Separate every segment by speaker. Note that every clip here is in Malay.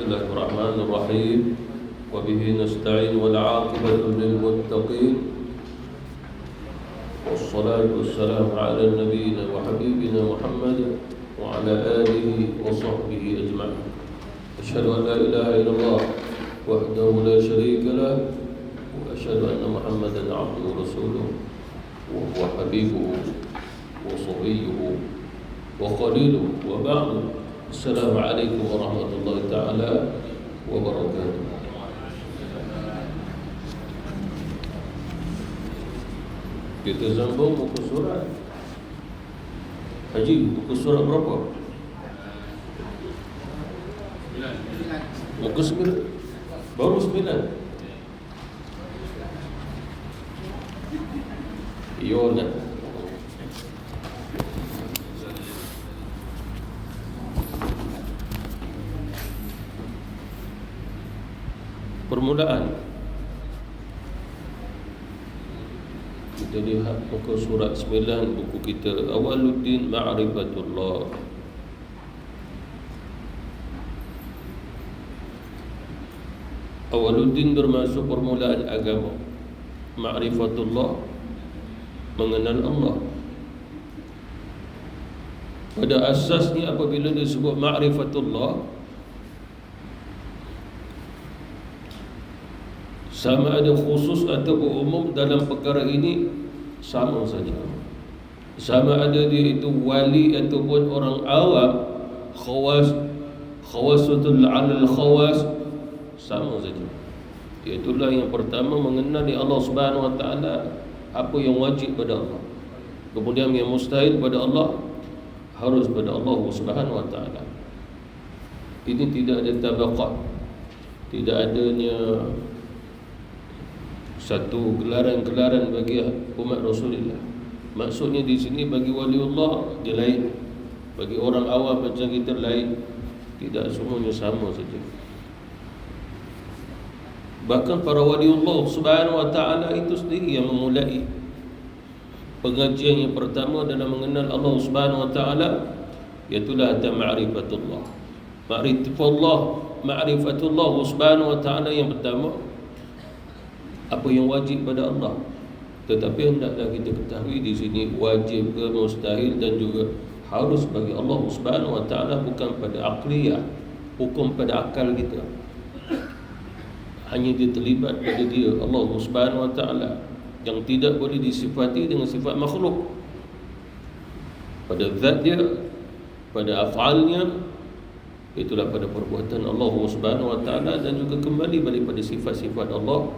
Speaker 1: الله الرحمن الرحيم وبه نستعين والعاقبة للمتقين والصلاة والسلام على نبينا وحبيبنا محمد وعلى آله وصحبه أجمعين. أشهد أن لا إله إلا الله وحده لا شريك له وأشهد أن محمدا عبده ورسوله وهو حبيبه وصفيه وخليله وبعد. السلام عليكم ورحمة الله تعالى وبركاته. Kita sambung muka surat Haji, muka surat berapa? Muka 9. Baru 9. Yona. Permulaan kita lihat muka surat 9 buku kita Awaluddin Ma'rifatullah. Awaluddin bermaksud permulaan agama. Ma'rifatullah, mengenal Allah. Pada asasnya apabila disebut ma'rifatullah, sama ada khusus atau umum dalam perkara ini sama saja. Sama ada dia itu wali ataupun orang awam, khawasatul alal khawas, sama saja. Iaitulah yang pertama, mengenali Allah Subhanahu wa taala, apa yang wajib pada Allah. Kemudian yang mustahil pada Allah harus pada Allah Subhanahu wa taala. Ini tidak ada tabaqat, tidak adanya satu gelaran-gelaran bagi umat Rasulullah. Maksudnya di sini bagi waliullah dia lain, bagi orang awam macam kita lain. Tidak semuanya sama saja. Bahkan para waliullah Subhanahu wa ta'ala itu sendiri yang memulai pengajian yang pertama dalam mengenal Allah Subhanahu wa ta'ala, iaitulah ma'rifatullah. Ma'rifatullah Subhanahu wa ta'ala yang pertama, apa yang wajib pada Allah. Tetapi hendaklah kita ketahui di sini wajib ke, mustahil dan juga harus bagi Allah Subhanahu wa ta'ala, bukan pada aqliyah, hukum pada akal kita. Hanya dia terlibat pada dia Allah Subhanahu wa ta'ala, yang tidak boleh disifati dengan sifat makhluk. Pada zat dia, pada af'alnya, itulah pada perbuatan Allah Subhanahu wa ta'ala, dan juga kembali balik pada sifat-sifat Allah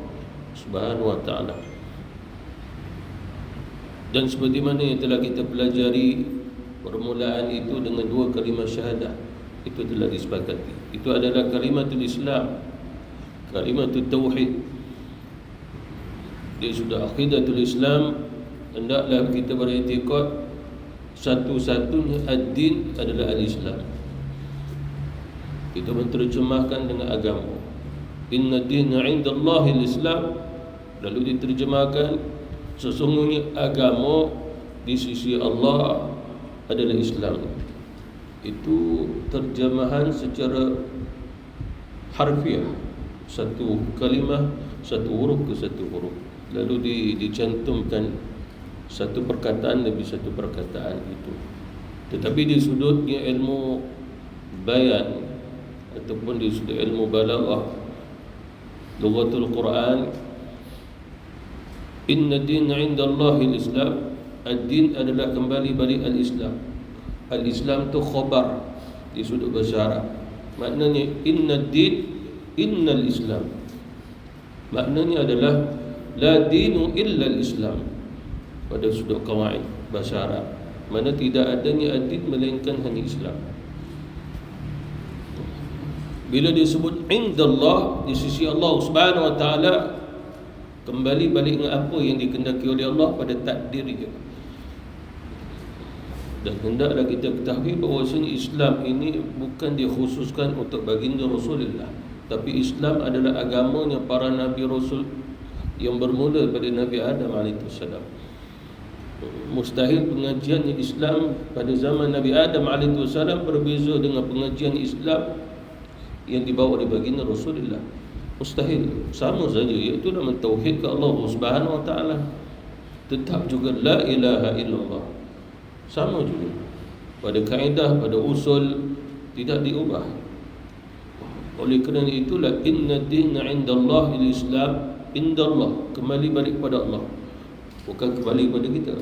Speaker 1: Subhanahu wa ta'ala. Dan seperti mana yang telah kita pelajari, permulaan itu dengan dua kalimah syahadah, itu telah disepakati. Itu adalah kalimatul Islam, kalimatul tauhid. Dia sudah aqidatul Islam. Hendaklah kita beriktikad satu-satunya ad-din adalah al-Islam. Kita menterjemahkan dengan agama. Inna dina indallahi al-Islam. Lalu diterjemahkan, sesungguhnya agama di sisi Allah adalah Islam. Itu terjemahan secara harfiah, satu kalimah, satu huruf ke satu huruf. Lalu dicantumkan satu perkataan demi satu perkataan itu. Tetapi di sudutnya ilmu bayan ataupun di sudut ilmu balaghah, lughatul Quran, inna dina indallahi al-Islam. Ad-din adalah kembali balik al-Islam. Al-Islam tu khabar di sudut bahasa Arab. Maknanya inna din, innal Islam. Maknanya adalah la dinu illa al-Islam pada sudut qawaid bahasa Arab. Mana tidak adanya ad-din melainkan hanya Islam. Bila disebut indallah, di sisi Allah Subhanahu wa ta'ala, kembali balik dengan apa yang dikehendaki oleh Allah pada takdir dia. Dan hendaklah kita ketahui bahawasanya Islam ini bukan dikhususkan untuk baginda Rasulullah, tapi Islam adalah agamanya para Nabi Rasul yang bermula pada Nabi Adam AS. Mustahil pengajian Islam pada zaman Nabi Adam AS berbeza dengan pengajian Islam yang dibawa oleh baginda Rasulullah. Mustahil. Sama saja, iaitu nama tauhid ke Allah Subhanahu wa taala. Tetap juga la ilaha illallah. Sama juga. Pada kaedah, pada usul tidak diubah. Oleh kerana itulah inna dina indallahi al-Islam, indallah, kembali balik kepada Allah, bukan kembali kepada kita.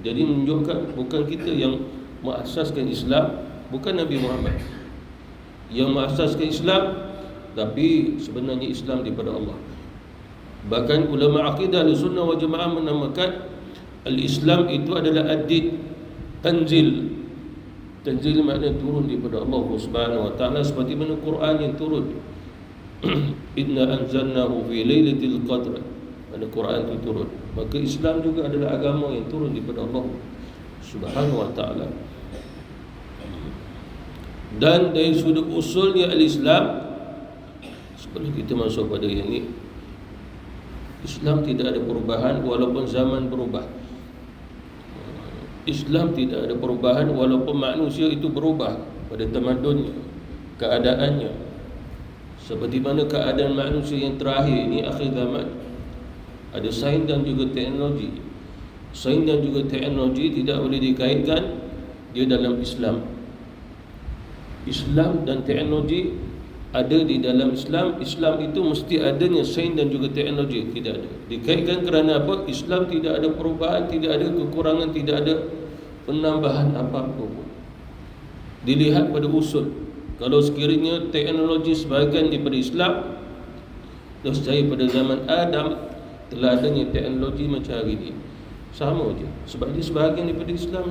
Speaker 1: Jadi menunjukkan bukan kita yang mengasaskan Islam, bukan Nabi Muhammad yang mengasaskan Islam, tapi sebenarnya Islam daripada Allah. Bahkan ulama akidah Ahlussunnah wal Jamaah menamakan al-Islam itu adalah ad-din, tanzil. Tanzil makna turun daripada Allah Subhanahu wa taala, seperti mana Quran yang turun. Inna anzalnahu fi lailatul qadr. Mana Quran itu turun. Maka Islam juga adalah agama yang turun daripada Allah Subhanahu wa taala. Dan dari sudut usulnya al-Islam, sebelum kita masuk pada yang ini, Islam tidak ada perubahan walaupun zaman berubah. Islam tidak ada perubahan walaupun manusia itu berubah pada tamadunnya, keadaannya. Seperti mana keadaan manusia yang terakhir ini, akhir zaman, ada sains dan juga teknologi. Sains dan juga teknologi tidak boleh dikaitkan dia dalam Islam. Islam dan teknologi ada di dalam Islam. Islam itu mesti adanya sains dan juga teknologi. Tidak ada. Dikaitkan kerana apa? Islam tidak ada perubahan, tidak ada kekurangan, tidak ada penambahan apa-apa pun. Dilihat pada usul. Kalau sekiranya teknologi sebahagian daripada Islam, nescaya pada zaman Adam telah adanya teknologi macam hari ini. Sama je, sebab dia sebahagian daripada Islam.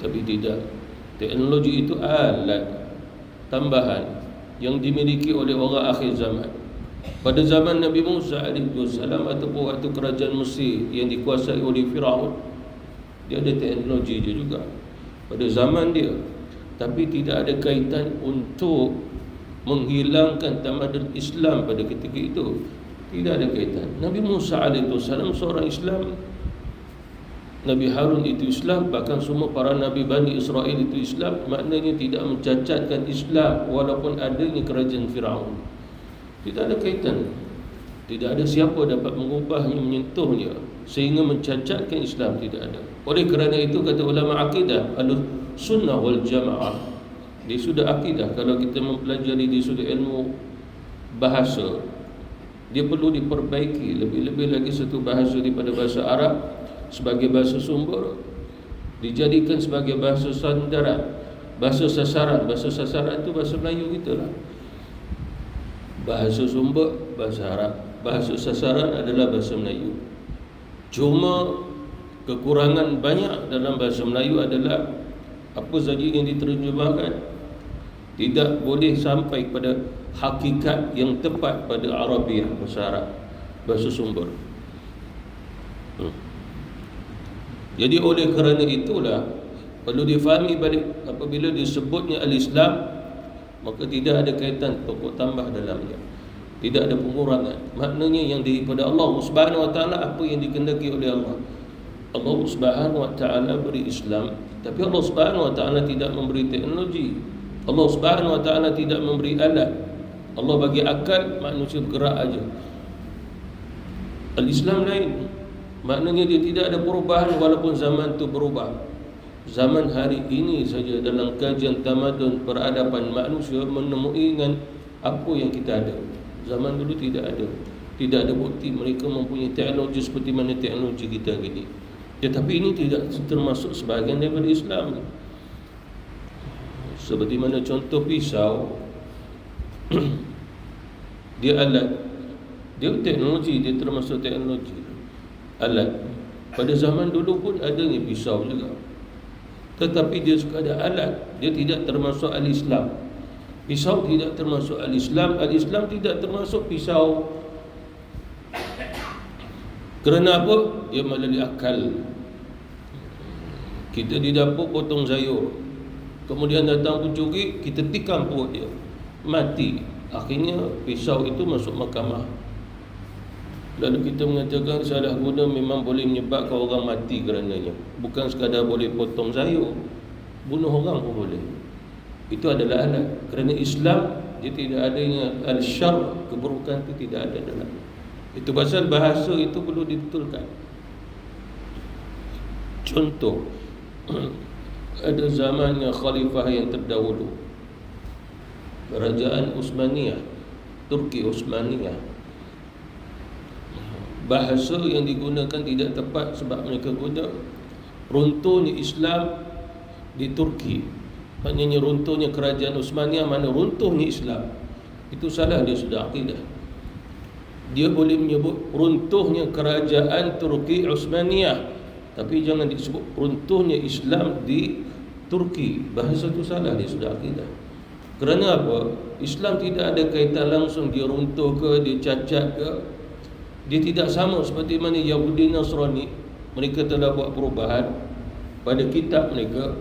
Speaker 1: Tapi tidak. Teknologi itu alat tambahan yang dimiliki oleh orang akhir zaman. Pada zaman Nabi Musa AS ataupun waktu kerajaan Mesir yang dikuasai oleh Firaun, dia ada teknologi dia juga pada zaman dia. Tapi tidak ada kaitan untuk menghilangkan tamadun Islam pada ketika itu. Tidak ada kaitan. Nabi Musa AS seorang Islam, Nabi Harun itu Islam, bahkan semua para Nabi Bani Israel itu Islam. Maknanya tidak mencacatkan Islam walaupun adanya kerajaan Firaun. Tidak ada kaitan. Tidak ada siapa dapat mengubahnya, menyentuhnya sehingga mencacatkan Islam. Tidak ada. Oleh kerana itu kata ulama akidah Ahlussunnah wal Jamaah, di sudut akidah, kalau kita mempelajari di sudut ilmu bahasa, dia perlu diperbaiki. Lebih-lebih lagi satu bahasa daripada bahasa Arab sebagai bahasa sumber dijadikan sebagai bahasa sandaran, bahasa sasaran. Bahasa sasaran itu bahasa Melayu kita lah. Bahasa sumber bahasa Arab, bahasa sasaran adalah bahasa Melayu. Cuma kekurangan banyak dalam bahasa Melayu adalah apa saja yang diterjemahkan tidak boleh sampai pada hakikat yang tepat pada Arabiah, bahasa Arab, bahasa sumber. Jadi oleh kerana itulah perlu difahami balik, apabila disebutnya al-Islam, maka tidak ada kaitan pokok tambah dalamnya, tidak ada pengurangan. Maknanya yang daripada Allah Subhanahu wa taala, apa yang dikehendaki oleh Allah. Allah Subhanahu wa taala beri Islam, tapi Allah Subhanahu wa taala tidak memberi teknologi. Allah Subhanahu wa taala tidak memberi alat. Allah bagi akal, manusia bergerak aja. Al-Islam lain. Maknanya dia tidak ada perubahan walaupun zaman itu berubah. Zaman hari ini saja dalam kajian tamadun peradaban manusia menemui dengan apa yang kita ada. Zaman dulu tidak ada. Tidak ada bukti mereka mempunyai teknologi seperti mana teknologi kita ini. Tetapi ini tidak termasuk sebahagian daripada Islam. Seperti mana contoh pisau, dia alat, dia teknologi, dia termasuk teknologi, alat. Pada zaman dulu pun adanya pisau juga, tetapi dia sekadar alat, dia tidak termasuk al-Islam. Pisau tidak termasuk al-Islam, al-Islam tidak termasuk pisau. Kerana apa? Dia melalui akal. Kita di dapur potong sayur, kemudian datang pencuri, kita tikam perut dia, mati. Akhirnya pisau itu masuk mahkamah. Lalu kita mengatakan salah guna memang boleh menyebabkan orang mati kerananya. Bukan sekadar boleh potong sayur, bunuh orang pun boleh. Itu adalah alat. Kerana Islam dia tidak adanya al-syar, keburukan itu tidak ada dalam. Itu pasal bahasa itu perlu dibetulkan. Contoh, ada zamannya khalifah yang terdahulu, Kerajaan Uthmaniyah, Turki Uthmaniyah. Bahasa yang digunakan tidak tepat sebab mereka guna runtuhnya Islam di Turki. Maknanya runtuhnya Kerajaan Uthmaniyah, mana runtuhnya Islam. Itu salah, dia sudah akidah. Dia boleh menyebut runtuhnya Kerajaan Turki Uthmaniyah, tapi jangan disebut runtuhnya Islam di Turki. Bahasa itu salah, dia sudah akidah. Kerana apa? Islam tidak ada kaitan langsung dia runtuh ke, dia cacat ke. Dia tidak sama seperti mana Yahudi Nasrani. Mereka telah buat perubahan pada kitab mereka,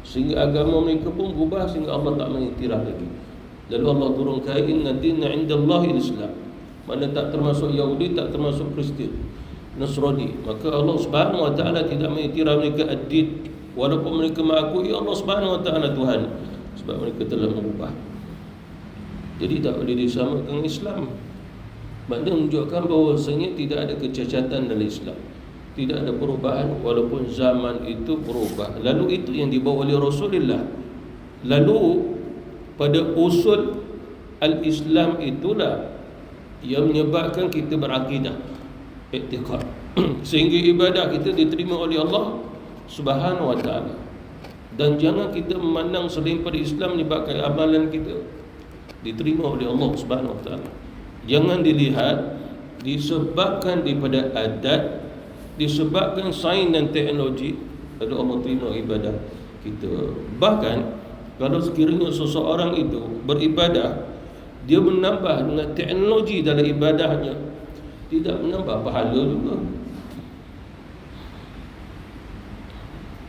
Speaker 1: sehingga agama mereka pun berubah, sehingga Allah tak mengiktiraf lagi. Lalu Allah turunkan inna dinna indallahi al-Islam. Mana tak termasuk Yahudi, tak termasuk Kristian, Nasrani. Maka Allah Subhanahu wa taala tidak mengiktiraf mereka ad-din, walaupun mereka mengakui Allah Subhanahu wa taala Tuhan, sebab mereka telah berubah. Jadi tak boleh disamakan dengan Islam. Maknanya menunjukkan bahawasanya tidak ada kecacatan dalam Islam, tidak ada perubahan walaupun zaman itu berubah. Lalu itu yang dibawa oleh Rasulullah. Lalu pada usul al-Islam itulah yang menyebabkan kita berakidah, i'tiqad, sehingga ibadah kita diterima oleh Allah Subhanahu wa taala. Dan jangan kita memandang selain pada Islam menyebabkan amalan kita diterima oleh Allah Subhanahu wa taala. Jangan dilihat disebabkan daripada adat, disebabkan sains dan teknologi, lalu Allah terima ibadah kita. Bahkan kalau sekiranya seseorang itu beribadah, dia menambah dengan teknologi dalam ibadahnya, tidak menambah pahala juga,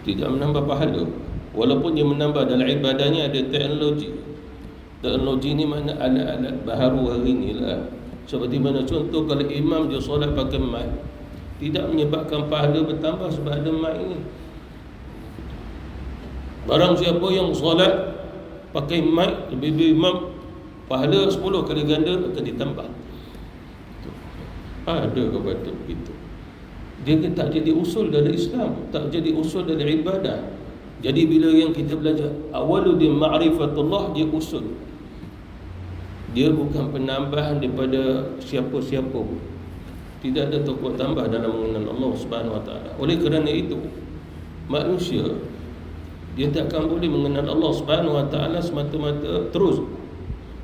Speaker 1: tidak menambah pahala. Walaupun dia menambah dalam ibadahnya ada teknologi. Teknologi ni mana alat-alat baharu hari ni lah. Seperti mana contoh kalau imam dia solat pakai mic, tidak menyebabkan pahala bertambah sebab ada mic ni. Barang siapa yang solat pakai mic lebih imam, pahala 10 kali ganda akan ditambah. Ada kata begitu. Dia tak jadi usul dalam Islam, tak jadi usul dalam ibadah. Jadi bila yang kita belajar awaludin ma'rifatullah, dia usul. Dia bukan penambahan daripada siapa-siapa. Tidak ada tokoh tambah dalam mengenal Allah Subhanahu wa taala. Oleh kerana itu, manusia dia tak akan boleh mengenal Allah Subhanahu wa taala semata-mata terus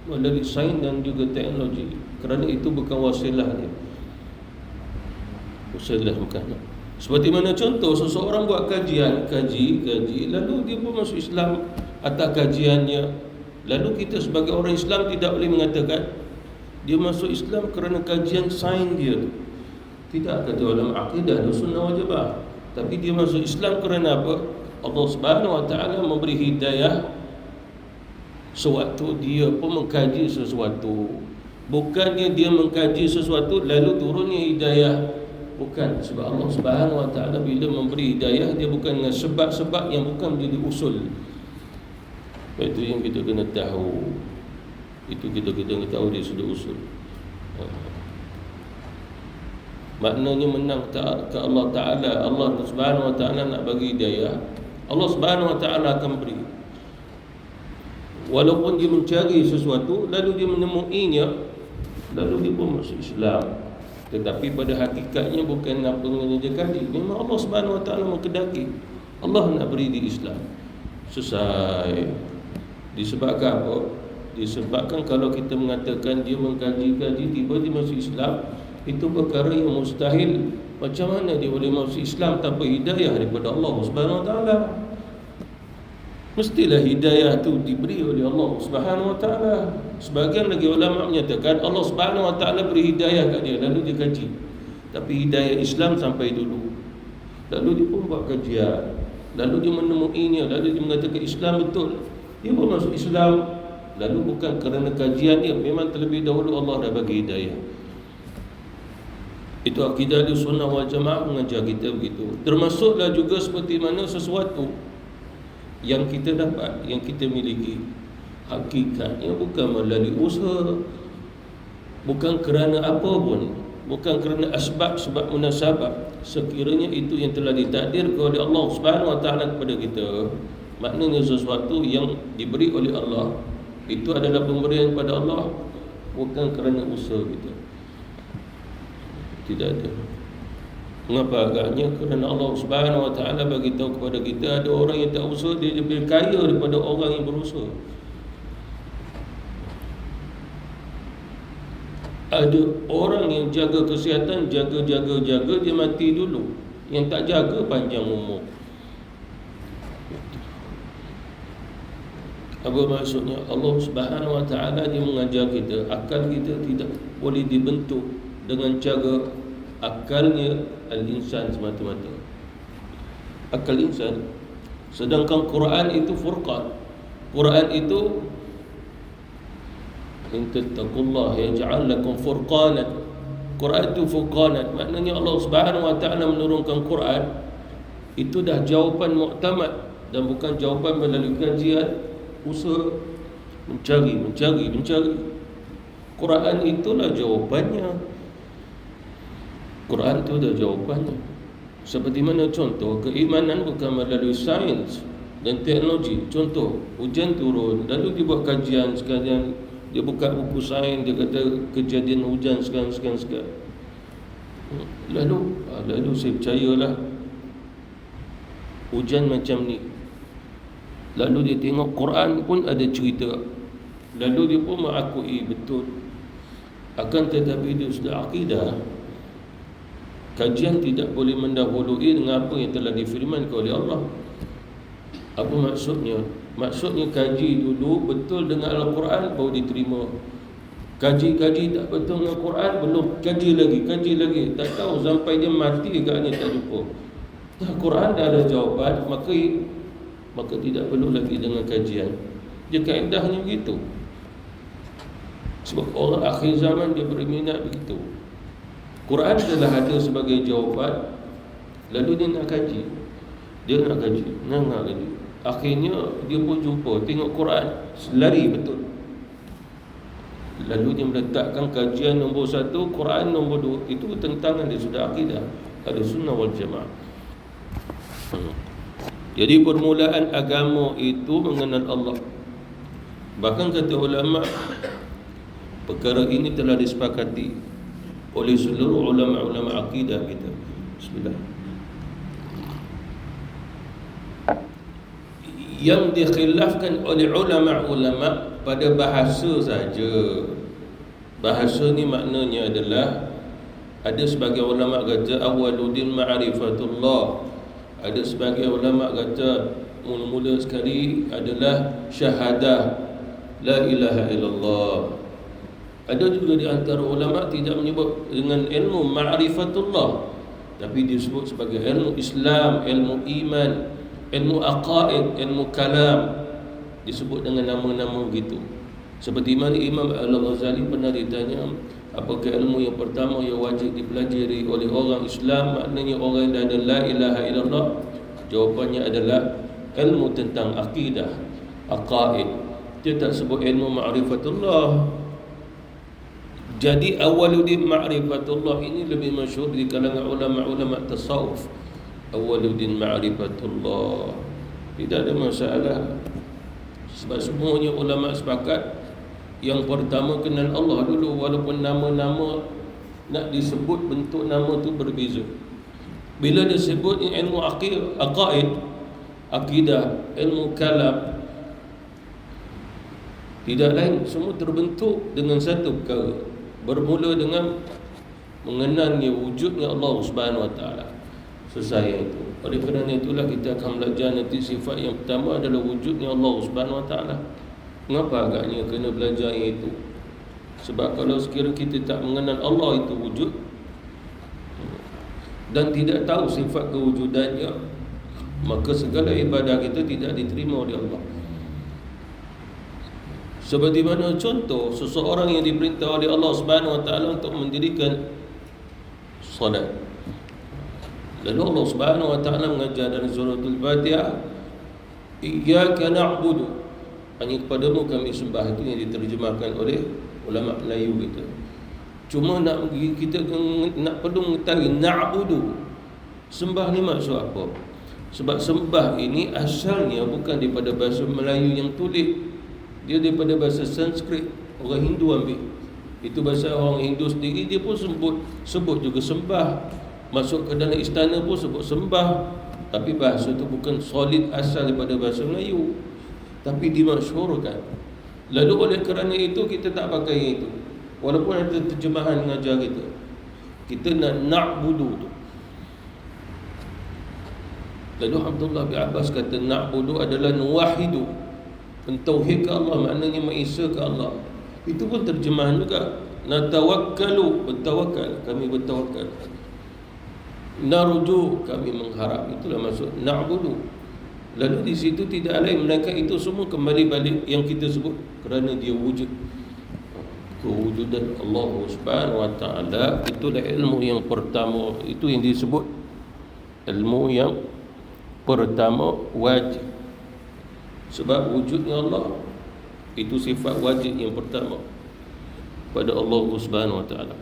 Speaker 1: melalui sains dan juga teknologi. Kerana itu bukan wasilah dia. Wasilah bukan. Seperti mana contoh seseorang buat kaji, lalu dia pun masuk Islam atas kajiannya. Lalu kita sebagai orang Islam tidak boleh mengatakan dia masuk Islam kerana kajian sains dia. Tidak, kata ulama akidah dan sunnah wajibah. Tapi dia masuk Islam kerana apa? Allah Subhanahu wa taala memberi hidayah sewaktu dia pun mengkaji sesuatu. Bukannya dia mengkaji sesuatu lalu turunnya hidayah. Bukan, sebab Allah Subhanahu wa taala bila memberi hidayah, dia bukan dengan sebab-sebab yang bukan menjadi usul. Itu yang kita kena tahu. Itu kita kena tahu dia sudah usul. Maknanya menang ke Allah Ta'ala. Allah Subhanahu wa ta'ala nak bagi hidayah, Allah Subhanahu wa ta'ala akan beri. Walaupun dia mencari sesuatu, lalu dia menemuinya, lalu dia pun masuk Islam. Tetapi pada hakikatnya bukan apa yang dia kaji. Memang Allah Subhanahu wa ta'ala mengkedaki Allah nak beri di Islam. Selesai. Disebabkan apa? Disebabkan kalau kita mengatakan dia mengkaji-kaji tiba dia masuk Islam, itu perkara yang mustahil. Macam mana dia boleh masuk Islam tanpa hidayah daripada Allah Subhanahu wa ta'ala? Mestilah hidayah itu diberi oleh Allah Subhanahu wa ta'ala. Sebagian lagi ulama menyatakan Allah Subhanahu wa ta'ala beri hidayah kat dia, lalu dia kaji. Tapi hidayah Islam sampai dulu. Lalu dia pun buat kajian, lalu dia menemuinya, lalu dia mengatakan Islam betul. Dia pun masuk Islam. Lalu bukan kerana kajian dia, memang terlebih dahulu Allah dah bagi hidayah. Itu akidah di sunnah wal jamaah mengajar kita begitu. Termasuklah juga seperti mana sesuatu yang kita dapat, yang kita miliki, hakikatnya bukan melalui usaha, bukan kerana apa pun, bukan kerana sebab munasabah. Sekiranya itu yang telah ditakdirkan oleh Allah Subhanahu Wa Taala kepada kita, maknanya sesuatu yang diberi oleh Allah itu adalah pemberian pada Allah, bukan kerana usaha kita. Tidak ada. Mengapa agaknya? Kerana Allah Subhanahu Wa Taala bagi tahu kepada kita, ada orang yang tak usaha dia lebih kaya daripada orang yang berusaha. Ada orang yang jaga kesihatan, jaga dia mati dulu. Yang tak jaga panjang umur. Apa maksudnya? Allah Subhanahu Wa Taala dia mengajar kita, akal kita tidak boleh dibentuk dengan cara akalnya al-insan semata-mata. Akal insan. Sedangkan Quran itu furqan. Quran itu in tattaqullah yaj'al lakum furqanan. Quran itu furqanan. Maknanya Allah Subhanahu Wa Taala menurunkan Quran itu dah jawapan muktamad dan bukan jawapan melalui kajian, usaha mencari. Quran itulah jawapannya. Quran itu dah jawapannya. Seperti mana contoh, keimanan bukan melalui sains dan teknologi. Contoh, hujan turun, lalu dia buat kajian sekalian, dia buka buku sains, dia kata kejadian hujan sekarang. Lalu saya percayalah hujan macam ni. Lalu dia tengok Quran pun ada cerita, lalu dia pun mengakui betul. Akan tetapi dia sudah akidah. Kajian tidak boleh mendahului dengan apa yang telah difirmankan oleh Allah. Apa maksudnya? Maksudnya kaji dulu betul dengan Al-Quran baru diterima. Kaji tak betul dengan Quran, belum kaji lagi. Tak tahu sampai dia mati agaknya tak jumpa. Quran dah ada jawapan, maka tidak perlu lagi dengan kajian. Dia kaedahnya begitu. Sebab orang akhir zaman dia berminat begitu. Quran telah ada sebagai jawapan, lalu dia nak kaji. Akhirnya dia pun jumpa, tengok Quran, lari betul. Lalu dia meletakkan kajian nombor 1, Quran nombor 2. Itu tentangan dia sudah akidah Ahlussunnah wal Jamaah. Jadi permulaan agama itu mengenal Allah. Bahkan kata ulama, perkara ini telah disepakati oleh seluruh ulama-ulama akidah kita. Bismillah. Yang dikhilafkan oleh ulama-ulama pada bahasa saja. Bahasa ni maknanya adalah, ada sebagai ulama kata awwaluddin ma'rifatullah. Ada sebagai ulama kata mula-mula sekali adalah syahadah la ilaha illallah. Ada juga di antara ulama tidak menyebut dengan ilmu ma'rifatullah, tapi disebut sebagai ilmu Islam, ilmu iman, ilmu aqaid, ilmu kalam, disebut dengan nama-nama begitu. Seperti mana Imam Al-Ghazali pernah ditanya, apakah ilmu yang pertama yang wajib dipelajari oleh orang Islam, maknanya orang yang ada la ilaha illallah? Jawapannya adalah ilmu tentang akidah, aqaid. Dia tak sebut ilmu ma'rifatullah. Jadi awwaluddin ma'rifatullah ini lebih masyhur di kalangan ulama-ulama tasawuf. Awwaluddin ma'rifatullah. Tidak ada masalah. Sebab semuanya ulama sepakat yang pertama kenal Allah dulu, walaupun nama-nama nak disebut bentuk nama tu berbeza. Bila disebut ilmu aqaid, akidah, ilmu kalam, tidak lain, semua terbentuk dengan satu perkara, bermula dengan mengenalnya wujudnya Allah Subhanahu Wa Taala. Selesai itu. Oleh kerana itulah kita akan belajar nanti sifat yang pertama adalah wujudnya Allah Subhanahu Wa Taala. Mengapa agaknya kena belajar yang itu? Sebab kalau sekiranya kita tak mengenal Allah itu wujud dan tidak tahu sifat kewujudannya, maka segala ibadah kita tidak diterima oleh Allah. Seperti mana contoh seseorang yang diperintah oleh Allah Subhanahu Wa Taala untuk mendirikan solat. Lalu Allah Subhanahu Wa Taala mengajar dalam surah Al-Fatihah, Iyyaka na'budu, hanya kepadamu kami sembah. Itu yang diterjemahkan oleh ulama Melayu kita. Cuma kita nak perlu mengetahui na'budu, sembah ni maksud apa? Sebab sembah ini asalnya bukan daripada bahasa Melayu yang tulis, dia daripada bahasa Sanskrit. Orang Hindu ambil itu, bahasa orang Hindu sendiri dia pun sebut juga sembah. Masuk ke dalam istana pun sebut sembah. Tapi bahasa itu bukan solid asal daripada bahasa Melayu, tapi dimasyhurkan. Lalu oleh kerana itu kita tak pakai itu, walaupun ada terjemahan mengajar kita nak na'budu tu. Lalu Abdullah bin Abbas kata na'budu adalah nuwahidu, mentauhidkan Allah, maknanya mengisa ke Allah. Itu pun terjemahan juga. Natawakkalu, bertawakal, kami bertawakal. Narju, kami mengharap. Itulah maksud na'budu. Lalu di situ tidak lain melainkan itu semua kembali balik yang kita sebut kerana dia wujud. Kewujudan Allah Subhanahu wa taala, itulah ilmu yang pertama. Itu yang disebut ilmu yang pertama, wajib. Sebab wujudnya Allah itu sifat wajib yang pertama pada Allah Subhanahu wa taala.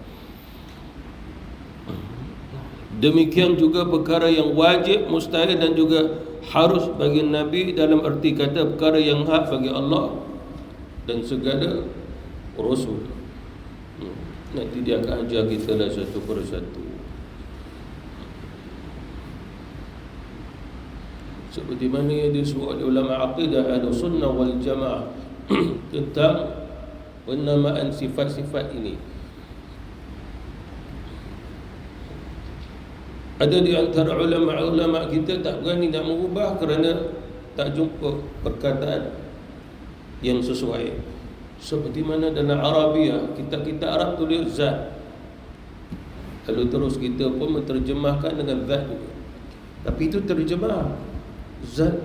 Speaker 1: Demikian juga perkara yang wajib, mustahil dan juga harus bagi Nabi, dalam arti kata perkara yang hak bagi Allah dan segala Rasul. Nanti dia akan ajar kita lah satu persatu. Seperti mana yang disebut oleh ulama aqidah Ahlussunnah wal Jamaah tentang penamaan sifat-sifat ini. Ada di antara ulama-ulama kita tak berani nak mengubah kerana tak jumpa perkataan yang sesuai. Seperti mana dalam Arabiah, kitab-kitab Arab tulis zat, lalu terus kita pun menterjemahkan dengan zat juga. Tapi itu terjemah zat.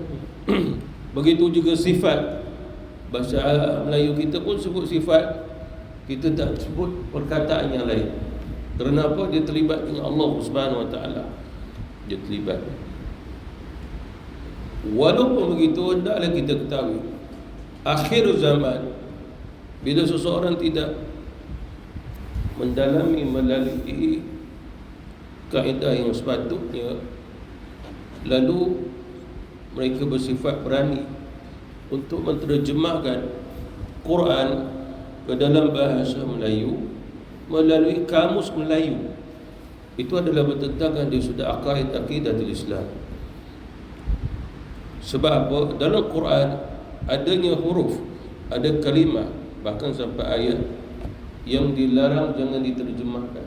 Speaker 1: Begitu juga sifat. Bahasa Melayu kita pun sebut sifat, kita tak sebut perkataan yang lain. Kerana apa? Dia terlibat dengan Allah Subhanahu wa taala. Dia terlibat. Walaupun begitu, hendaklah kita ketahui akhir zaman, bila seseorang tidak mendalami melalui kaedah yang sepatutnya, lalu mereka bersifat berani untuk menterjemahkan Quran ke dalam bahasa Melayu melalui kamus Melayu, itu adalah bertentangan dengan sudah akidatul Islam. Sebab apa? Dalam Quran adanya huruf, ada kalimah, bahkan sampai ayat yang dilarang jangan diterjemahkan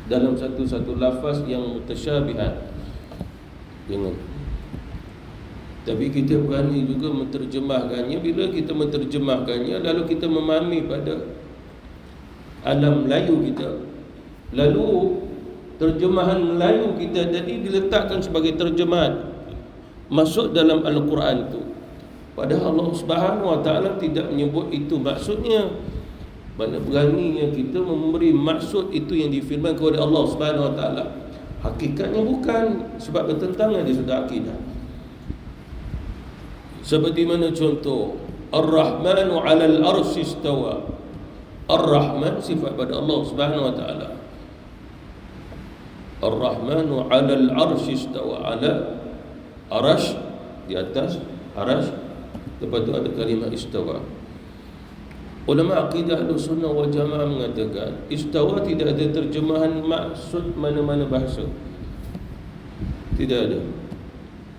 Speaker 1: dalam satu-satu lafaz yang mutasyabihat. Jangan. Tapi kita berani juga menterjemahkannya. Bila kita menterjemahkannya, lalu kita memahami pada alam Melayu kita, lalu terjemahan Melayu kita jadi diletakkan sebagai terjemahan masuk dalam Al-Quran itu, padahal Allah Subhanahu wa taala tidak menyebut itu maksudnya. Mana beraninya kita memberi maksud itu yang difirmankan oleh Allah Subhanahu wa taala, hakikatnya bukan, sebab bertentangan di sudah akidah. Seperti mana contoh Ar-Rahmanu 'alal arsy istawa. Ar-Rahman sifat pada Allah Subhanahu wa taala. Ar-Rahmanu 'alal arsy istawa, 'ala arash, di atas arash. Lepas tu ada kalimah istawa. Ulama akidah Ahlussunnah wal Jamaah mengatakan istawa tidak ada terjemahan maksud mana-mana bahasa. Tidak ada.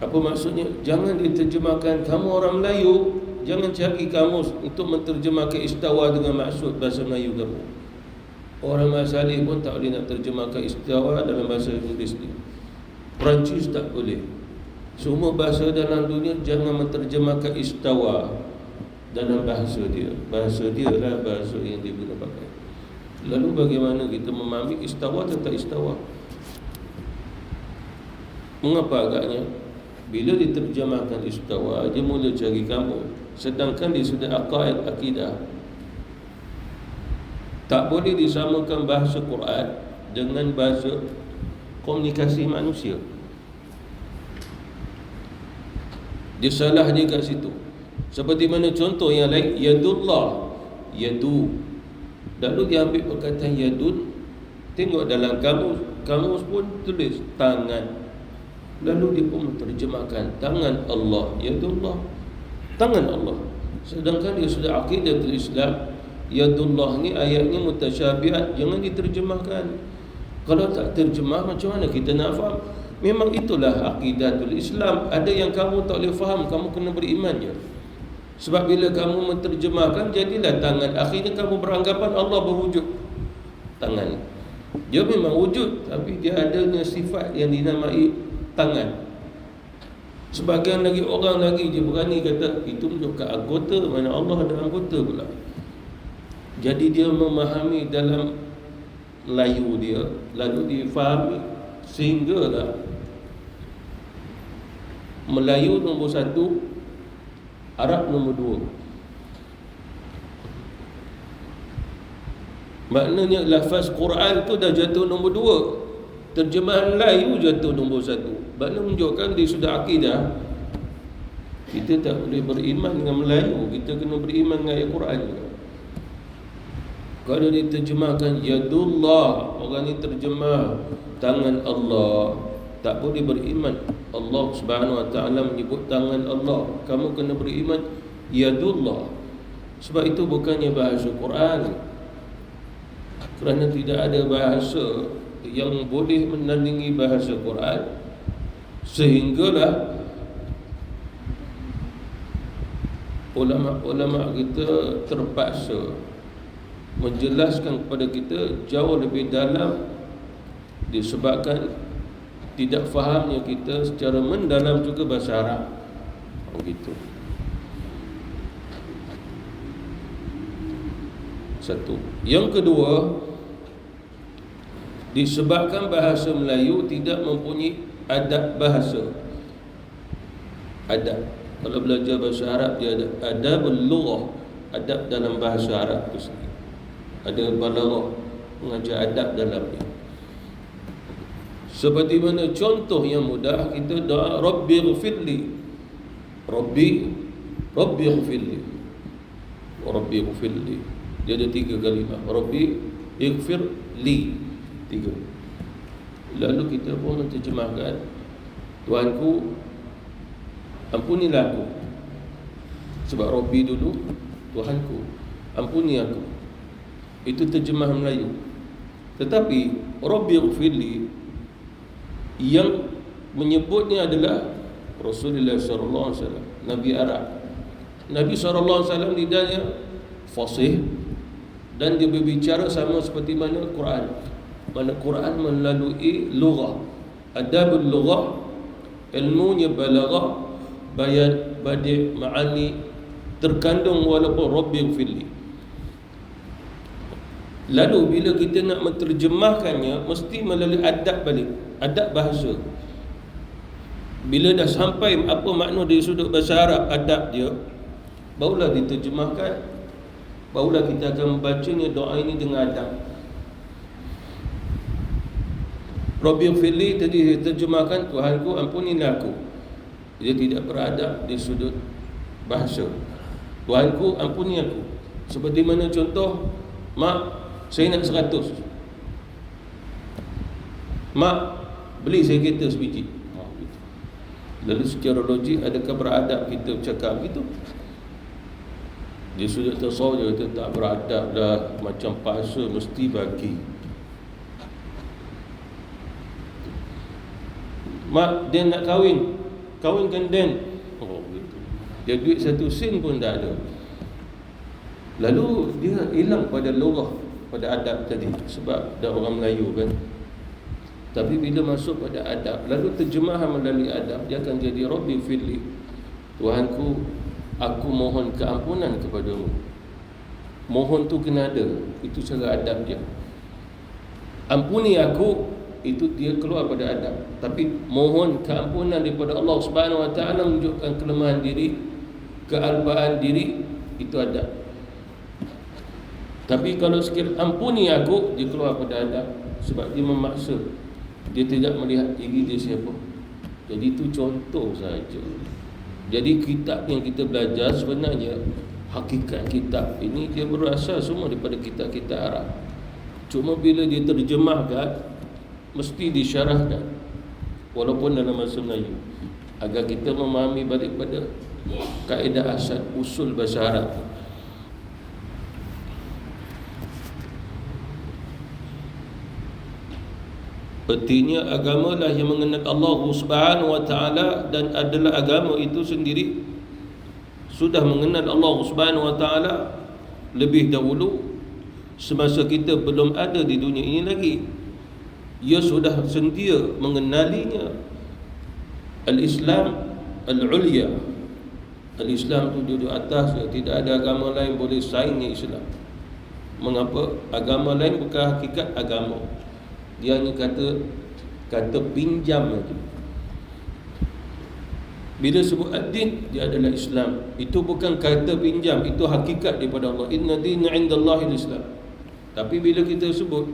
Speaker 1: Apa maksudnya? Jangan diterjemahkan. Kamu orang Melayu, jangan cari kamus untuk menterjemahkan istawa dengan maksud bahasa Melayu kamu. Orang Masalih pun tak boleh nak terjemahkan istawa dalam bahasa Inggeris ni. Perancis tak boleh. Semua bahasa dalam dunia jangan menterjemahkan istawa dalam bahasa dia. Bahasa dia lah bahasa yang dia guna pakai. Lalu bagaimana kita memahami istawa tentang istawa? Mengapa agaknya? Bila diterjemahkan istawa, dia mula cari kamu, sedangkan dia sudah akidah. Tak boleh disamakan bahasa Quran dengan bahasa komunikasi manusia. Dia salah dia kat situ. Seperti mana contoh yang lain, yadullah, yadu. Lalu dia ambil perkataan yadun, tengok dalam kamus pun tulis tangan. Lalu dia pun menterjemahkan tangan Allah, yadullah, tangan Allah. Sedangkan dia sudah akidatul Islam, yadullah ni ayatnya mutasyabihat, jangan diterjemahkan. Kalau tak terjemah, macam mana kita nak faham? Memang itulah akidatul Islam. Ada yang kamu tak boleh faham, kamu kena beriman je. Sebab bila kamu menterjemahkan, jadilah tangan. Akhirnya kamu beranggapan Allah berwujud tangan. Dia memang wujud, tapi dia adanya sifat yang dinamai tangan. Sebagian lagi orang lagi dia berani kata itu menunjukkan anggota, mana Allah ada anggota pula. Jadi dia memahami dalam Melayu dia, lalu difahami sehinggalah Melayu nombor 1, Arab nombor 2. Maknanya lafaz Quran tu dah jatuh nombor 2, terjemahan Melayu jatuh nombor 1. Maknanya menunjukkan dia sudah akidah kita tak boleh beriman dengan Melayu, kita kena beriman dengan ayat Quran juga. Kalau diterjemahkan yadullah, orang ni terjemah tangan Allah, tak boleh beriman. Allah Subhanahu Wa Taala menyebut tangan Allah, kamu kena beriman yadullah. Sebab itu bukannya bahasa Quran, kerana tidak ada bahasa yang boleh menandingi bahasa Quran, sehinggalah ulama-ulama kita terpaksa menjelaskan kepada kita jauh lebih dalam, disebabkan tidak fahamnya kita secara mendalam juga bahasa Arab. Begitu. Satu. Yang kedua, disebabkan bahasa Melayu tidak mempunyai adab bahasa. Adab. Kalau belajar bahasa Arab, dia ada adabul lughah, adab dalam bahasa Arab itu sendiri. Ada balaghah, mengajar adab dalamnya. Seperti mana contoh yang mudah, kita doa Rabbi ghfirli, Rabbi ghfirli, Rabbi ghfirli. Dia ada 3 kalimah, Rabbi ighfirli, 3. Lalu kita pun menterjemahkan, Tuhanku ampunilah aku. Sebab Rabbi dulu, Tuhanku ampuni aku. Itu terjemahan Melayu. Tetapi Rabbi ghfirli yang menyebutnya adalah Rasulullah sallallahu alaihi wasallam, Nabi Arab. Nabi sallallahu alaihi wasallam lidahnya fasih dan dia berbicara sama seperti mana Quran. Mana Quran melalui lughah, adabul lughah, ilmunya balaghah, bayan, badi', ma'ani terkandung walaupun Rabbi ghfirli. Lalu bila kita nak menterjemahkannya, mesti melalui adab balik, adab bahasa. Bila dah sampai apa makna dari sudut bahasa Arab, adab dia, barulah diterjemahkan, barulah kita akan membacanya doa ini dengan adab. Rabbi ghfirli tadi terjemahkan, Tuhanku ampunilah aku. Dia tidak beradab di sudut bahasa. Tuhanku ampuni aku. Seperti mana contoh, mak, saya nak 100. Mak, beli saya kereta sebiji. Lalu secara logik, adakah beradab kita bercakap begitu? Dia sudah tersawar, dia kata tak beradab dah, macam paksa mesti bagi. Mak, dia nak kahwinkan Dan. Oh begitu. Dia duit 1 sen pun tak ada. Lalu dia hilang pada lughah, pada adab tadi, sebab dah orang Melayu kan. Tapi bila masuk pada adab, lalu terjemahan melalui adab, dia akan jadi Rabbi firli, Tuhanku, aku mohon keampunan kepadamu. Mohon tu kena ada, itu cara adab dia. Ampuni aku, itu dia keluar pada adab. Tapi mohon keampunan daripada Allah Subhanahu Wa Taala, menunjukkan kelemahan diri, kealpaan diri, itu adab. Tapi kalau sekiranya ampuni aku, dia keluar pada adab, sebab dia memaksa, dia tidak melihat diri dia siapa. Jadi itu contoh saja. Jadi kitab yang kita belajar sebenarnya, hakikat kitab ini dia berasal semua daripada kitab-kitab Arab. Cuma bila dia terjemahkan, mesti disyarahkan walaupun dalam bahasa Melayu, agar kita memahami balik pada kaedah asal usul bahasa Arab. Artinya agamalah yang mengenal Allah Subhanahu wa taala, dan adalah agama itu sendiri sudah mengenal Allah Subhanahu wa taala lebih dahulu semasa kita belum ada di dunia ini lagi. Ia sudah sedia mengenalinya. Al-Islam al-ulya, Al-Islam itu duduk atas, tidak ada agama lain boleh saingnya Islam. Mengapa? Agama lain bukan hakikat agama, dia hanya kata pinjam saja. Bila sebut ad-din, dia adalah Islam. Itu bukan kata pinjam, itu hakikat daripada Allah. Inna dina indallahi al-Islam. Tapi bila kita sebut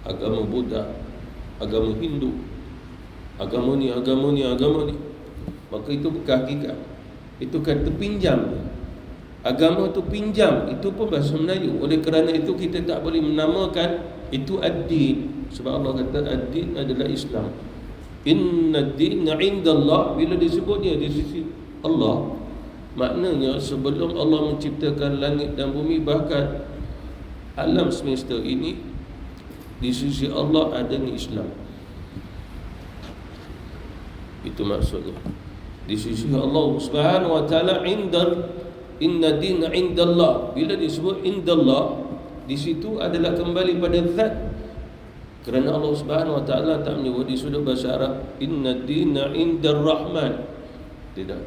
Speaker 1: agama Buddha, agama Hindu, agama ni, maka itu bukan hakikat, itu kata pinjam. Agama tu pinjam, itu pun bahasa Melayu. Oleh kerana itu kita tak boleh menamakan itu ad-din, sebab Allah kata ad-din adalah Islam. Inna ad-dina indallah, bila disebutnya di sisi Allah, maknanya sebelum Allah menciptakan langit dan bumi, bahkan alam semesta ini, di sisi Allah adanya Islam. Itu maksudnya. Di sisi Allah Subhanahu wa taala, inna dina indallah. Bila disebut indallah, di situ adalah kembali pada zat. Kerana Allah Subhanahu wa taala tak menyebut di sudut bahasa Arab inna dina indar rahman. Tidak.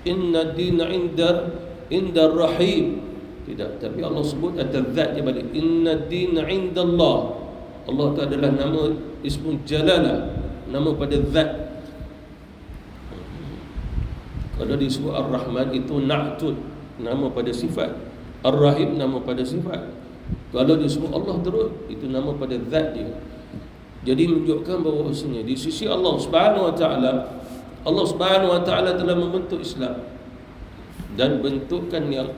Speaker 1: Inna dina indar rahim. Tidak. Tapi Allah sebut ada zat dia balik. Inna dina indallah. Allah itu adalah nama ismul jalalah, nama pada zat. Kalau disebut Ar-Rahman itu na'tun, nama pada sifat. Ar-Rahim nama pada sifat. Kalau disebut Allah terus, itu nama pada zat dia. Jadi menunjukkan bahawasanya di sisi Allah Subhanahu wa taala, Allah Subhanahu wa taala telah membentuk Islam. Dan bentukan yang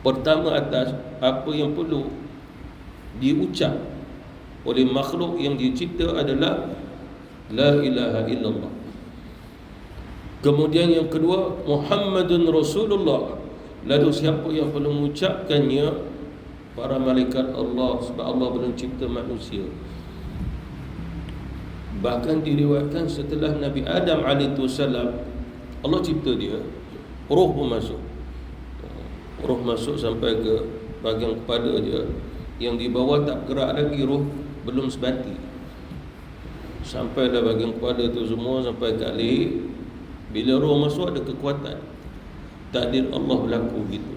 Speaker 1: pertama atas apa yang perlu diucap oleh makhluk yang dicipta adalah la ilaha illallah. Kemudian yang kedua, Muhammadun Rasulullah. Lalu siapa yang perlu mengucapkannya? Para malaikat Allah, sebab Allah belum cipta manusia. Bahkan diriwayatkan setelah Nabi Adam AS, Allah cipta dia, roh pun masuk. Roh masuk sampai ke bahagian kepala dia, yang di bawah tak gerak lagi, roh belum sebati. Sampailah bahagian kepala tu semua sampai kat leher. Bila roh masuk ada kekuatan, takdir Allah berlaku gitu.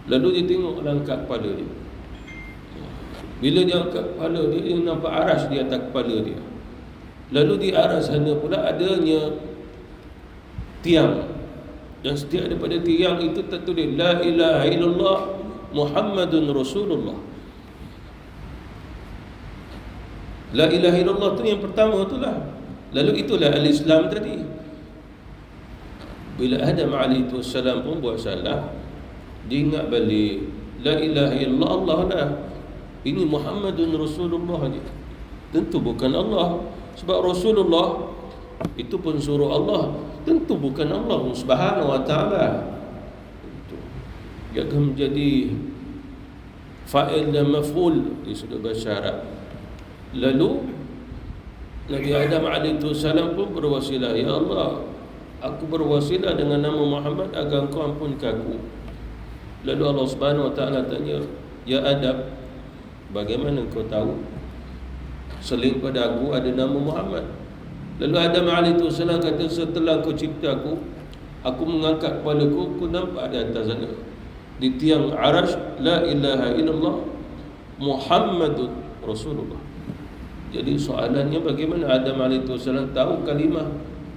Speaker 1: Lalu dia tengok angkat kepala dia. Bila dia angkat kepala dia, dia nampak aras di atas kepala dia. Lalu di aras sana pula adanya tiang, dan setiap daripada tiang itu tertulis la ilaha illallah Muhammadun Rasulullah. La ilaha illallah tu yang pertama itulah. Lalu itulah al-Islam tadi. Bila Adam AS pun buat salah, dia ingat balik la ilaha illallah Allah lah, ini Muhammadun Rasulullah je. Tentu bukan Allah, sebab Rasulullah itu pun suruh Allah, tentu bukan Allah Subhanahu wa taala. Dia akan menjadi fa'il dan maf'ul di sudut bahasa Arab. Lalu Nabi Adam AS pun berwasilah, ya Allah, aku berwasilah dengan nama Muhammad agar engkau ampunkan aku. Lalu Allah Subhanahu wa taala tanya, ya Adam, bagaimana engkau tahu selain pada aku ada nama Muhammad? Lalu Adam AS kata, setelah kau cipta aku mengangkat kepalaku, aku nampak di atas sana di tiang arash la ilaha illallah Muhammadun Rasulullah. Jadi soalannya, bagaimana Adam AS tahu kalimah,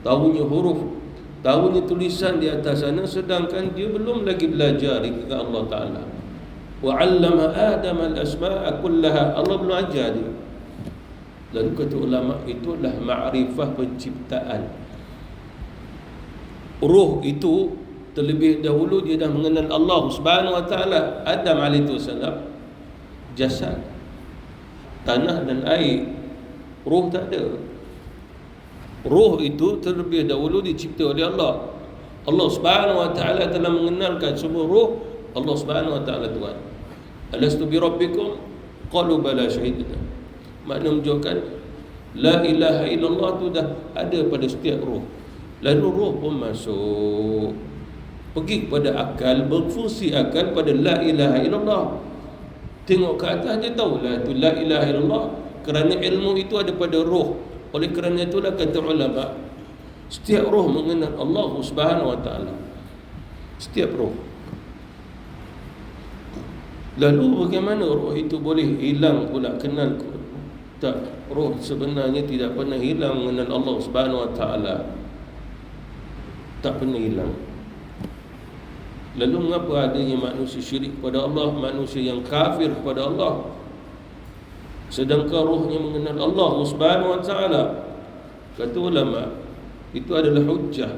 Speaker 1: tahunya huruf, tahunya tulisan di atas sana, sedangkan dia belum lagi belajar dengan Allah Ta'ala. Wa 'allama Adam al-asma'a kullaha, Allah belum ajar dia. Lalu kata ulama, itulah ma'rifah penciptaan. Ruh itu terlebih dahulu dia dah mengenal Allah Subhanahu wa taala. Adam alaihi wasallam jasad, tanah dan air. Ruh tak ada. Ruh itu terlebih dahulu dicipta oleh Allah. Allah Subhanahu wa taala telah mengenalkan semua ruh. Allah Subhanahu wa taala Tuhan. Alastu bi rabbikum? Qalu bala syahidna. Makna menunjukkan la ilaha illallah tu dah ada pada setiap ruh. Lalu ruh pun masuk, pergi kepada akal, berfungsi akal pada la ilaha illallah. Tengok ke atas dia tahulah itu la ilaha illallah, kerana ilmu itu ada pada ruh. Oleh kerana itulah kata ulama, setiap roh mengenal Allah Subhanahu wa taala. Setiap roh. Lalu bagaimana roh itu boleh hilang pula kenal? Tak, roh sebenarnya tidak pernah hilang mengenal Allah Subhanahu wa taala. Tak pernah hilang. Lalu mengapa adanya manusia syirik kepada Allah, manusia yang kafir kepada Allah, sedangkan rohnya mengenal Allah Subhanahu wa taala? Kata ulama, itu adalah hujjah.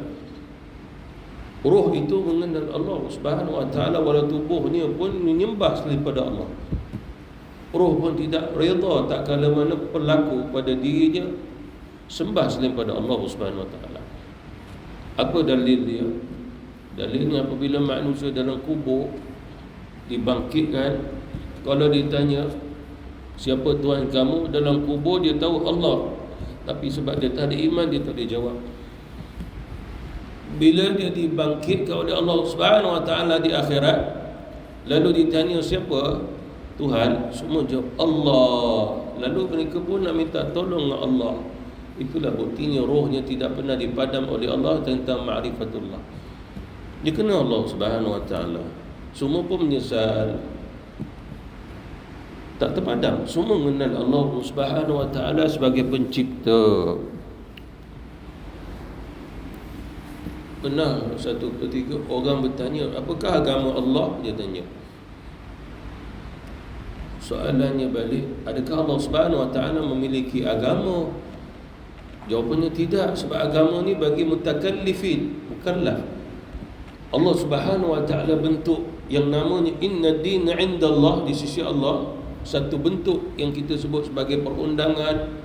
Speaker 1: Roh itu mengenal Allah Subhanahu wa taala, walau tubuhnya pun menyembah selain pada Allah. Roh pun tidak redha tak kala mana berlaku pada dirinya sembah selain pada Allah Subhanahu wa taala. Apa dalil dia? Dalilnya apabila manusia dalam kubur dibangkitkan, kalau ditanya siapa Tuhan kamu, dalam kubur dia tahu Allah, tapi sebab dia tak ada iman dia tak boleh jawab. Bila dia dibangkitkan oleh Allah Subhanahu wa taala di akhirat, lalu ditanya siapa Tuhan, semua jawab Allah. Lalu mereka pun nak minta tolong dengan Allah. Itulah buktinya rohnya tidak pernah dipadam oleh Allah tentang ma'rifatullah. Dia kenal Allah Subhanahu wa taala. Semua pun menyesal, tak terpadam. Semua mengenal Allah Subhanahu wa taala sebagai pencipta. Pernah satu ketika orang bertanya, apakah agama Allah? Dia tanya. Soalannya balik, adakah Allah Subhanahu wa taala memiliki agama? Jawapannya tidak, sebab agama ni bagi mutakallifin, mukallaf. Allah Subhanahu wa taala bentuk yang namanya inna dina indallah, di sisi Allah, satu bentuk yang kita sebut sebagai perundangan.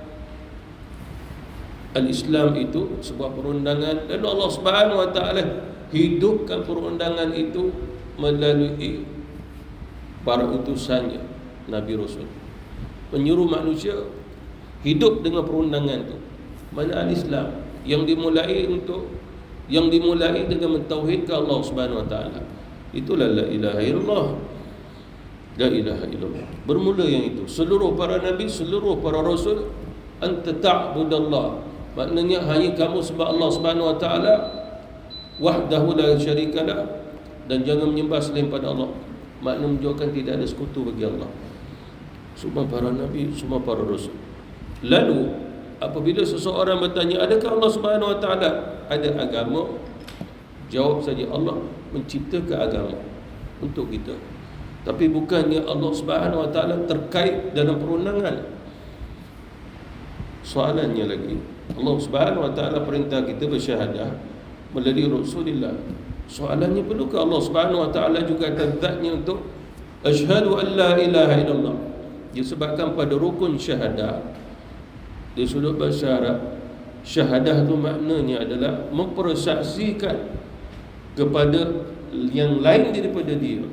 Speaker 1: Al-Islam itu sebuah perundangan, lalu Allah Subhanahu wa taala hidupkan perundangan itu melalui para utusannya, Nabi Rasul, menyuruh manusia hidup dengan perundangan itu. Mana al-Islam yang dimulai dengan mentauhidkan Allah Subhanahu wa taala. Itulah la ilaha illallah. La ilaha illallah. Bermula yang itu. Seluruh para nabi, seluruh para rasul, anta ta'budallah. Maknanya hanya kamu sembah Allah Subhanahu wa taala wahdahu la syarikalah, dan jangan menyembah selain pada Allah. Makna menunjukkan tidak ada sekutu bagi Allah. Semua para nabi, semua para rasul. Lalu apabila seseorang bertanya, adakah Allah Subhanahu wa taala ada agama? Jawab saja, Allah menciptakan agama untuk kita. Tapi bukannya Allah Subhanahu wa taala terkait dalam perundangan. Soalannya lagi, Allah Subhanahu wa taala perintah kita bersyahadah melalui Rasulullah. Soalannya, perlukah Allah Subhanahu wa taala juga tazatnya untuk asyhadu an la ilaha illallah? Disebabkan pada rukun syahadah di sudut bahasa Arab, syahadah itu maknanya adalah mempersaksikan kepada yang lain daripada dia.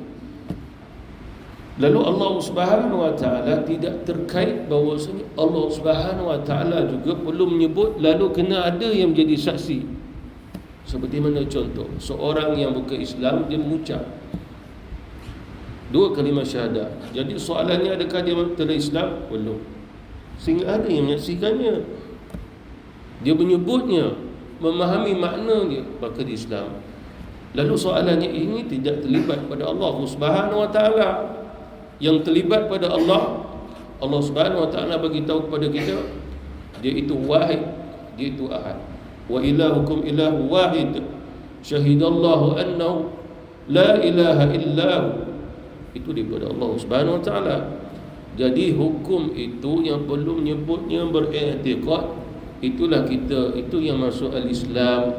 Speaker 1: Lalu Allah Subhanahu wa taala tidak terkait bahawasanya Allah Subhanahu wa taala juga perlu menyebut, lalu kena ada yang menjadi saksi. Seperti mana contoh, seorang yang bukan Islam, dia mengucap dua kalimah syahadah. Jadi soalannya, adakah dia telah Islam? Belum. Sehingga ada yang menyaksikannya, dia menyebutnya, memahami maknanya, maka di Islam. Lalu soalannya, ini tidak terlibat pada Allah Subhanahu wa taala. Yang terlibat pada Allah, Allah Subhanahu wa taala bagi tahu kepada kita, dia itu wahid, dia itu ahad. Wa ilahukum ilahu wahid, syahidallahu annahu la ilaha illahu. Itu daripada Allah Subhanahu wa taala. Jadi hukum itu yang perlu menyebutnya, beriktikad, itulah kita, itu yang masuk al-Islam.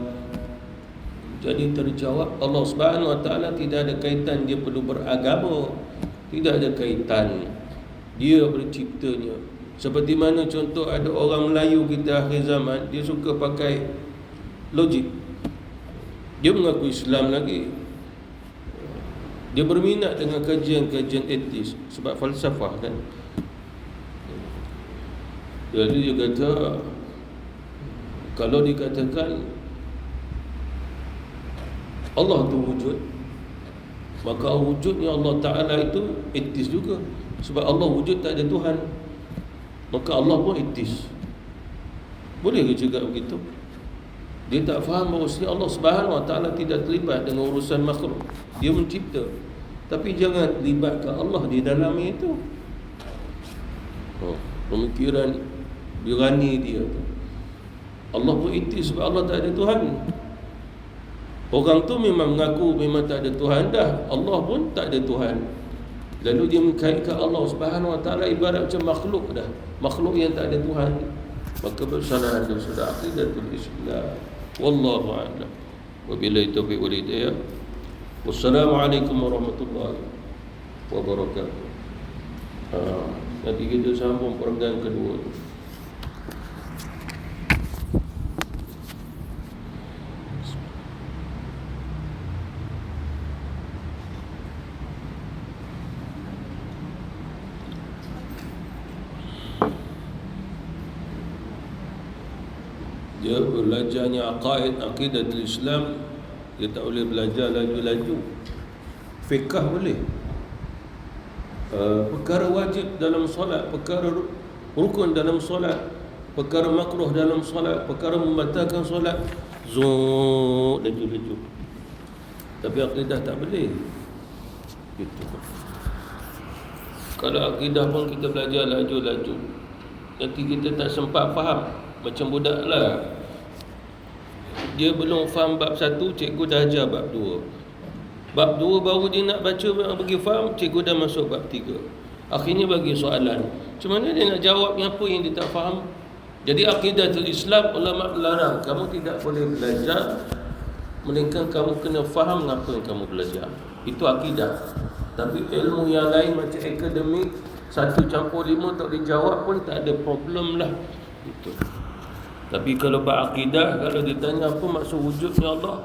Speaker 1: Jadi terjawab, Allah Subhanahu Wa Taala tidak ada kaitan dia perlu beragama, tidak ada kaitan dia berciptanya. Seperti mana contoh ada orang Melayu kita akhir zaman, dia suka pakai logik. Dia mengaku Islam lagi, dia berminat dengan kajian-kajian etis sebab falsafah kan. Jadi dia kata, kalau dikatakan Allah tu wujud, maka wujudnya Allah Ta'ala itu etis juga. Sebab Allah wujud tak ada Tuhan, maka Allah pun etis. Boleh ke cakap begitu? Dia tak faham bahawa Allah Subhanahu Wa Ta'ala tidak terlibat dengan urusan makhluk. Dia mencipta, tapi jangan libatkan Allah di dalamnya itu. Pemikiran birani dia tu. Allah pun etis sebab Allah tak ada Tuhan. Orang tu memang mengaku memang tak ada Tuhan dah, Allah pun tak ada Tuhan. Lalu dia mengkaitkan Allah Subhanahu Wa Ta'ala ibarat macam makhluk dah, makhluk yang tak ada Tuhan. Maka bersalahan dia sudah aqidatul Islam. Wallahu a'lam. Wabillahi taufiq wal hidayah. Wassalamualaikum warahmatullahi wabarakatuh. Nanti kita sambung perenggan kedua tu. Dia belajarnya aqidatul Islam, dia tak boleh belajar laju-laju. Fiqh boleh. Perkara wajib dalam solat, perkara rukun dalam solat, perkara makruh dalam solat, perkara membatalkan solat, laju-laju. Tapi akidah tak boleh. Gitu. Kalau akidah pun kita belajar laju-laju, nanti kita tak sempat faham. Macam budak lah, dia belum faham bab 1, cikgu dah ajar bab 2. Bab 2 baru dia nak baca, bagi faham, cikgu dah masuk bab 3. Akhirnya bagi soalan, macam mana dia nak jawab apa yang dia tak faham? Jadi aqidatul Islam, ulama melarang kamu tidak boleh belajar melainkan kamu kena faham apa yang kamu belajar. Itu akidah. Tapi ilmu yang lain macam akademik, 1 campur 5 tak dijawab pun tak ada problem lah. Itu. Tapi kalau bab akidah, kalau ditanya apa maksud wujudnya Allah,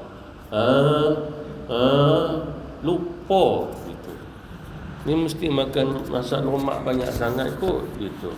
Speaker 1: lupa gitu. Ni mesti makan masak lemak banyak sangat kot gitu.